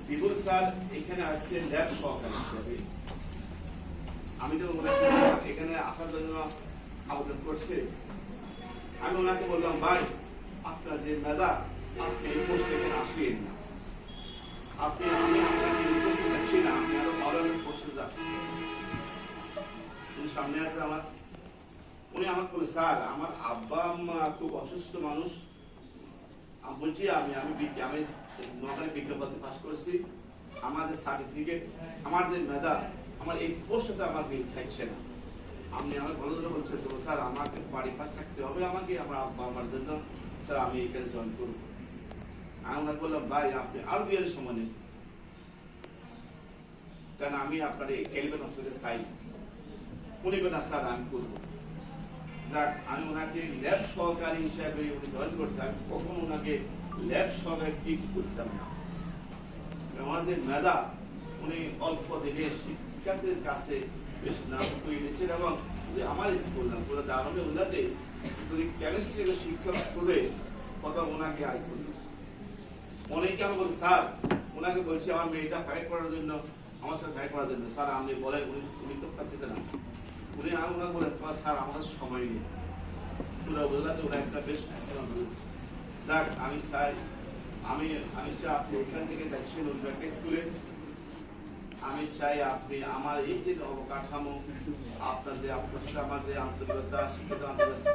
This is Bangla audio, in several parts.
বিপুল স্যার এখানে আসছে ল্যাব সহকারী হিসেবে। আমি তো এখানে আসার জন্য আবেদন করছে, আমি ওনাকে বললাম ভাই আপনার যে মেধা আপনি এই পোস্টে এখানে আসলেন না, আপনি আমি আপনাকে উপস্থিত থাকছি না, আপনি আরো ভালো পোস্টে যান। উনি সামনে আছে আমার, উনি আমাকে বলে স্যার আমার আব্বা আম্মা খুব অসুস্থ মানুষ, বলছি আমি নোয়াখালী বিজ্ঞাপনে পাস করেছি, আমার যে সার্টিফিকেট আমার যে মেধা আমার এই পোস্টে আমার মিল খাইছে না। আপনি আমার ভালো বলছে তো স্যার আমাকে বাড়ি পার থাকতে হবে, আমাকে আমার আব্বা আমার জন্য স্যার আমি এখানে জয়েন করবো। আমি ওনাকে বললাম ভাই আপনি আরো 2 years সময় নেই, কারণ আমি আপনার এই ক্যালিবার হসপিটালে চাই। উনি না স্যার আমি করবো। যাক আমি ওনাকে ল্যাব সহকারী হিসাবে উনি জয়েন করছে, আমি কখনো ওনাকে ল্যাব সহকারী ঠিক করতাম না। আমার যে মেধা উনি অল্প দিনে শিক্ষার্থীদের কাছে বেশ নাম তৈরি হয়েছেন, এবং আমার স্কুল না পুরো দারুণে উন্নতে যদি কেমিস্ট্রি শিক্ষক খুঁজে কত ওনাকে আয় খুঁজে। অনেকে আমি বলছি স্যার ওনাকে বলছি আমার মেয়েটা ফাইট করার জন্য, আমার সাথে ফাইট করার জন্য, স্যার আপনি বলেন উনি তো পারতেছে না। উনি আমি ওনাকে বলেন স্যার আমাদের সময় নেই, পুরো বললাতে ওরা একটা বেশ। যাক আমি চাই আমি চাই আপনি এখান থেকে যাচ্ছেন একটা স্কুলে, আমি চাই আপনি আমার এই যে অবকাঠামো আপনার যে আমার যে আন্তরিকতা শিক্ষিত আন্তরিকতা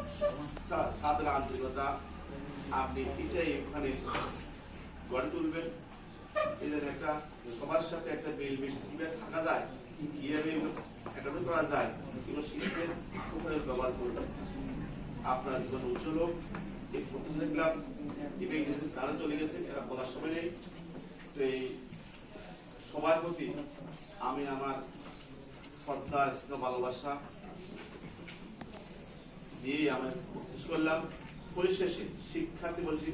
ছাত্র আন্তরিকতা আপনি এটাই ওখানে গড়ে তুলবেন। এদের একটা সবার সাথে একটা মিল মিশ কিভাবে থাকা যায়, কিভাবে একটা করা যায়, এগুলো শিখতে উপরে ব্যবহার করবেন। আপনার জীবন উজ্জ্বল হোক। এই প্রথম দেখলাম তারা চলে গেছে, এরা বলার সময় নেই। তো এই সবার প্রতি আমি আমার শ্রদ্ধা স্নেহ ভালোবাসা দিয়ে আমি শেষ করলাম। পরিশেষে শিক্ষার্থী বলছি